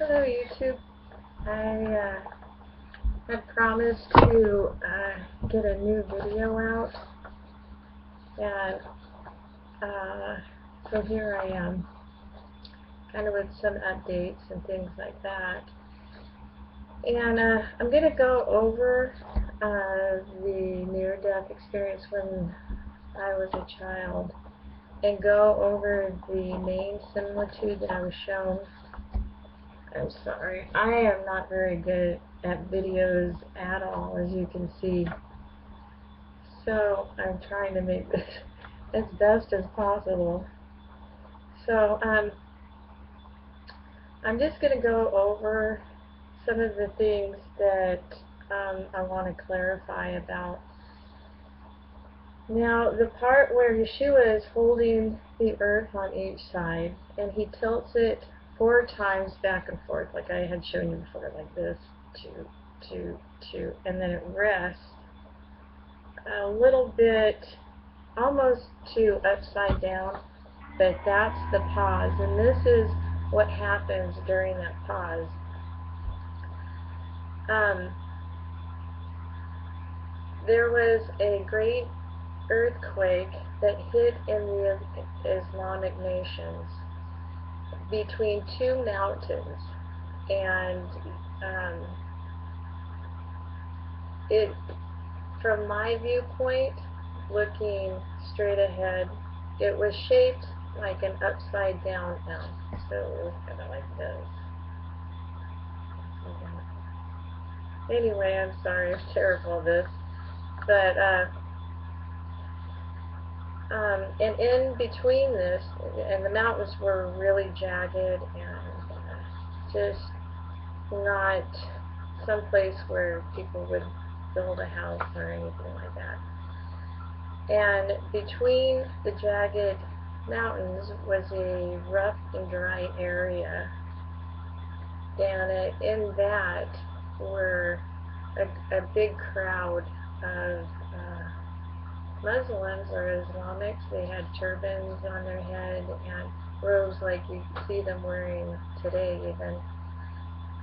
Hello YouTube. I had promised to get a new video out, and so here I am, kind of with some updates and things like that. And I'm going to go over the near-death experience when I was a child, and go over the main similitude that I was shown. I'm sorry, I am not very good at videos at all, as you can see. So I'm trying to make this as best as possible. So I'm just going to go over some of the things that I want to clarify about. Now, the part where Yeshua is holding the earth on each side, and he tilts it 4 times back and forth, like I had shown you before, like this, 2, 2, and then it rests a little bit, almost to upside down, but that's the pause, and this is what happens during that pause. There was a great earthquake that hit in the Islamic nations between 2 mountains, and it, from my viewpoint, looking straight ahead, it was shaped like an upside down L. So it was kind of like this. Anyway, I'm sorry, I'm terrible at this. But and in between this, and the mountains were really jagged and just not someplace where people would build a house or anything like that. And between the jagged mountains was a rough and dry area, and in that were a big crowd of Muslims or Islamics. They had turbans on their head and robes like you see them wearing today even.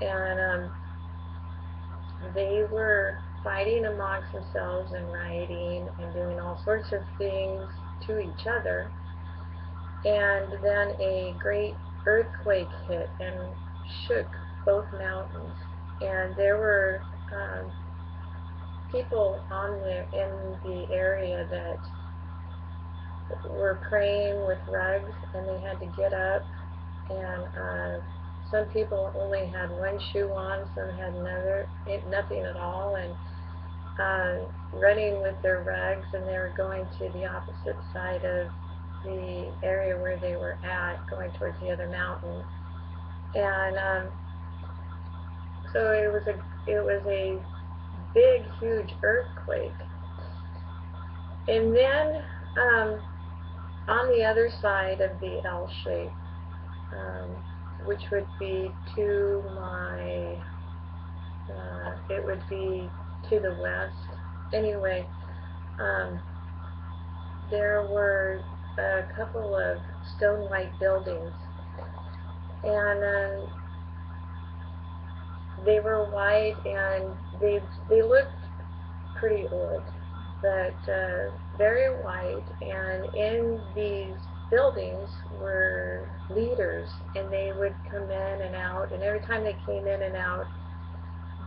And they were fighting amongst themselves and rioting and doing all sorts of things to each other. And then a great earthquake hit and shook both mountains. And there were people in the area that were praying with rugs, and they had to get up, and some people only had one shoe on, some had nothing at all, and running with their rugs, and they were going to the opposite side of the area where they were at, going towards the other mountain. And so it was a big, huge earthquake. And then on the other side of the L shape, which would be to my, it would be to the west. Anyway, there were a couple of stone white buildings, and they were white, and they looked pretty old, but very white. And in these buildings were leaders, and they would come in and out, and every time they came in and out,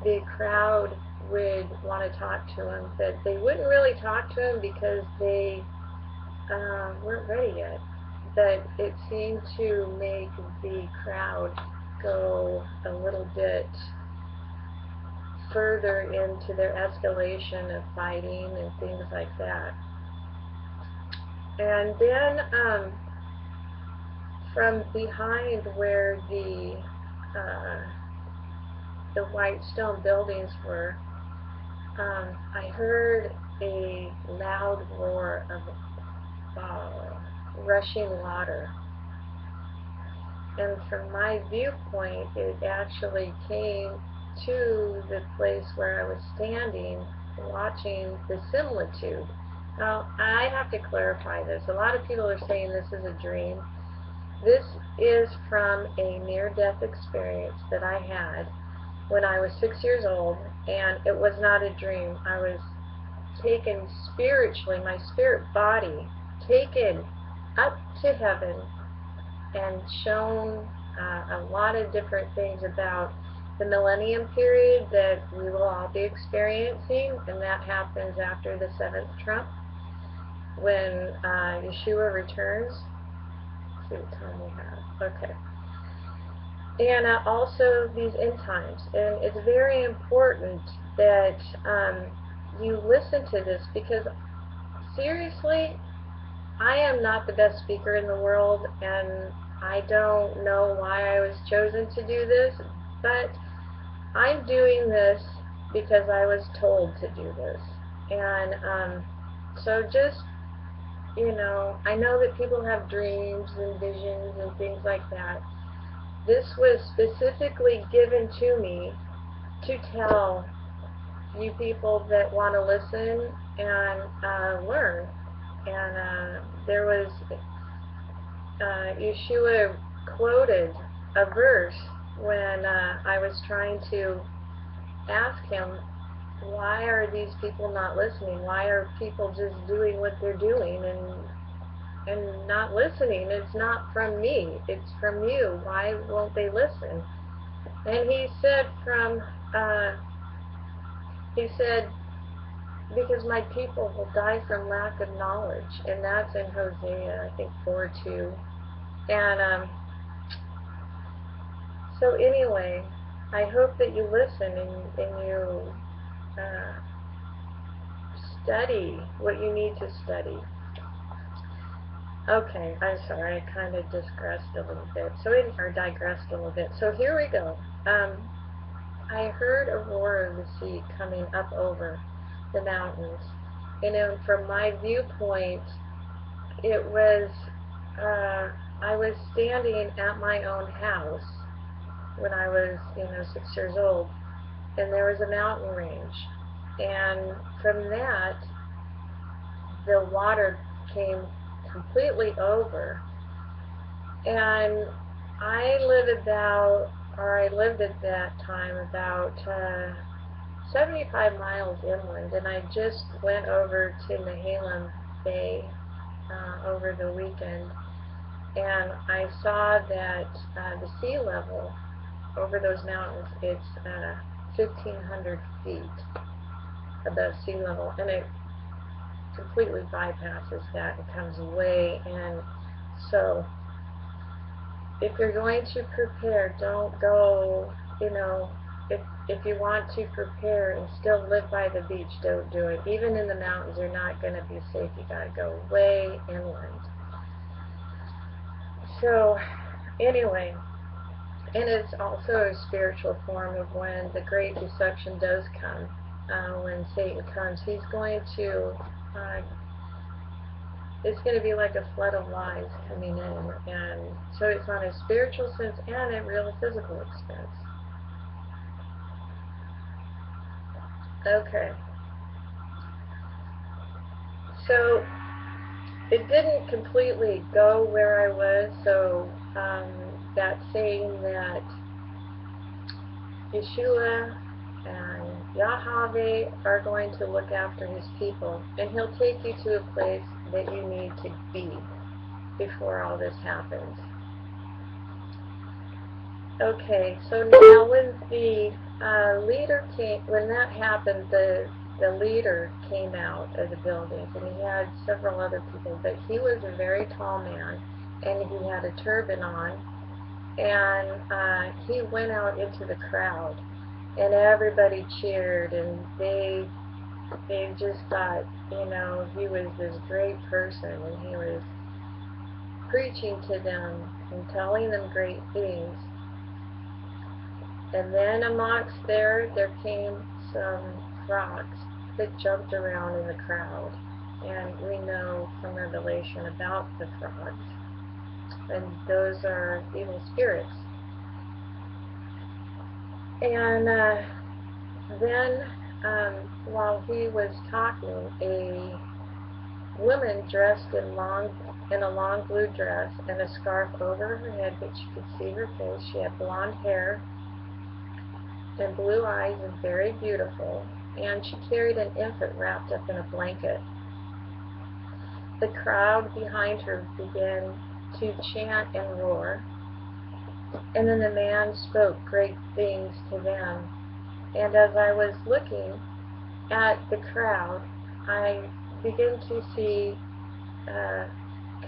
the crowd would want to talk to them, but they wouldn't really talk to them because they weren't ready yet. But it seemed to make the crowd go a little bit further into their escalation of fighting and things like that. And then from behind where the white stone buildings were, I heard a loud roar of rushing water. And from my viewpoint, it actually came to the place where I was standing watching the similitude. Now, I have to clarify this. A lot of people are saying this is a dream. This is from a near-death experience that I had when I was 6 years old, and it was not a dream. I was taken spiritually, my spirit body, taken up to heaven and shown a lot of different things about the millennium period that we will all be experiencing, and that happens after the seventh trump when Yeshua returns. Let's see what time we have. Okay. And also these end times. And it's very important that you listen to this, because seriously, I am not the best speaker in the world, and I don't know why I was chosen to do this, but I'm doing this because I was told to do this. And so just, I know that people have dreams and visions and things like that. This was specifically given to me to tell you people that want to listen and learn. And there was, Yeshua quoted a verse when I was trying to ask him, why are these people not listening? Why are people just doing what they're doing and not listening? It's not from me, it's from you. Why won't they listen? And he said because my people will die from lack of knowledge. And that's in Hosea, I think 4:2. And so anyway, I hope that you listen and you uh, study what you need to study. Okay, I'm sorry, I kind of digressed a little bit. So here we go. I heard a roar of the sea coming up over the mountains. And then from my viewpoint, it was, I was standing at my own house when I was, 6 years old, and there was a mountain range. And from that, the water came completely over. And I lived at that time about 75 miles inland, and I just went over to Nehalem Bay over the weekend, and I saw that the sea level over those mountains, it's 1,500 feet above sea level, and it completely bypasses that and comes way in. So if you're going to prepare, don't go, if you want to prepare and still live by the beach, don't do it. Even in the mountains, you're not going to be safe. You got to go way inland. So anyway, and it's also a spiritual form of when the great deception does come. When Satan comes, he's going to, it's going to be like a flood of lies coming in. And so it's on a spiritual sense and a real physical expense. Okay. So it didn't completely go where I was, so that saying that Yeshua and Yahweh are going to look after his people, and he'll take you to a place that you need to be before all this happens. Okay, so now when the when that happened, the leader came out of the building, and he had several other people, but he was a very tall man, and he had a turban on, and he went out into the crowd, and everybody cheered, and they just thought, he was this great person, and he was preaching to them and telling them great things. And then amongst there came some frogs that jumped around in the crowd. And we know from Revelation about the frogs. And those are evil spirits. And then while he was talking, a woman dressed in long in a long blue dress and a scarf over her head, but you could see her face. She had blonde hair and blue eyes and very beautiful, and she carried an infant wrapped up in a blanket. The crowd behind her began to chant and roar, and then the man spoke great things to them. And as I was looking at the crowd, I began to see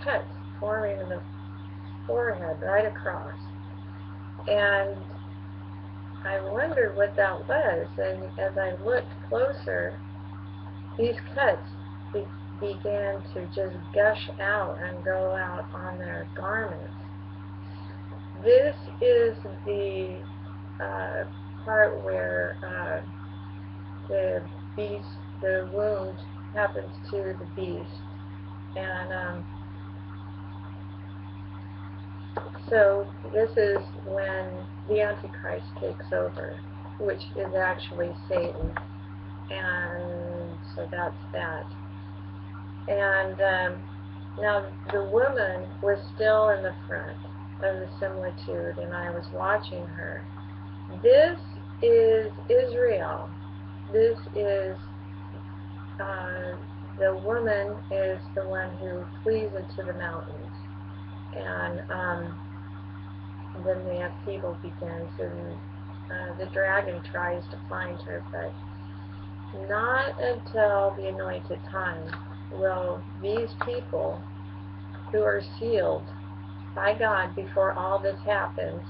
cuts forming in the forehead right across. And I wondered what that was, and as I looked closer, these cuts began to just gush out and go out on their garments. This is the part where the wound happens to the beast, and so this is when the Antichrist takes over, which is actually Satan, and so that's that. And now the woman was still in the front of the similitude, and I was watching her. This is Israel. This is the woman is the one who flees into the mountains, and then the upheaval begins, and the dragon tries to find her, but not until the anointed time will these people who are sealed by God before all this happens,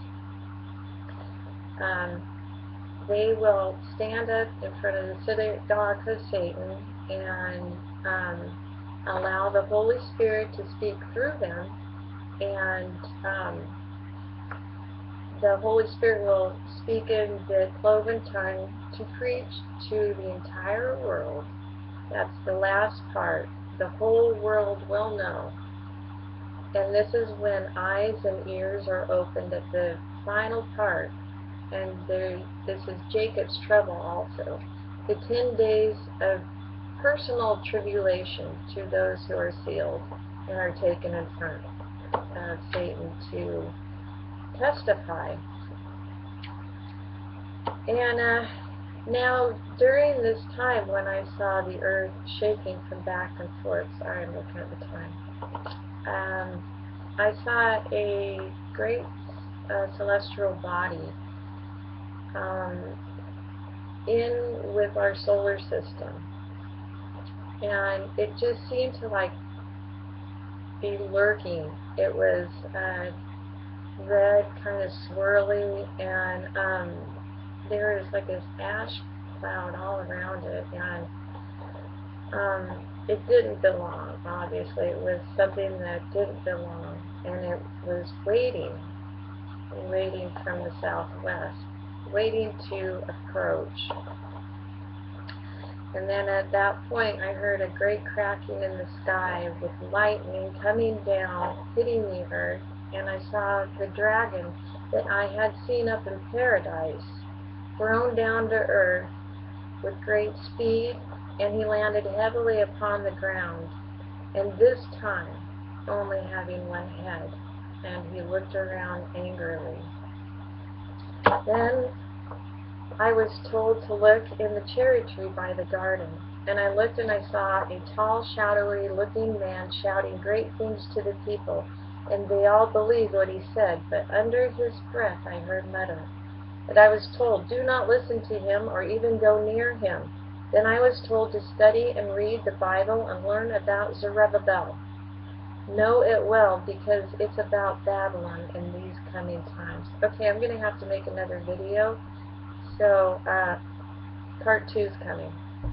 they will stand up in front of the synagogue of Satan and allow the Holy Spirit to speak through them, and the Holy Spirit will speak in the cloven tongue to preach to the entire world. That's the last part. The whole world will know. And this is when eyes and ears are opened at the final part. And this is Jacob's trouble also. The 10 days of personal tribulation to those who are sealed and are taken in front of Satan to testify. And now, during this time when I saw the earth shaking from back and forth, sorry, I'm looking at the time, I saw a great celestial body in with our solar system, and it just seemed to like be lurking. It was red, kind of swirly, and there was like this ash cloud all around it, and it didn't belong, obviously. It was something that didn't belong, and it was waiting from the southwest, waiting to approach. And then at that point I heard a great cracking in the sky with lightning coming down, hitting the earth, and I saw the dragon that I had seen up in paradise thrown down to earth with great speed, and he landed heavily upon the ground, and this time only having one head, and he looked around angrily. Then I was told to look in the cherry tree by the garden, and I looked and I saw a tall, shadowy looking man shouting great things to the people, and they all believed what he said, but under his breath I heard mutter. And I was told, do not listen to him or even go near him. Then I was told to study and read the Bible and learn about Zerubbabel. Know it well, because it's about Babylon in these coming times. Okay, I'm going to have to make another video, so part 2 is coming.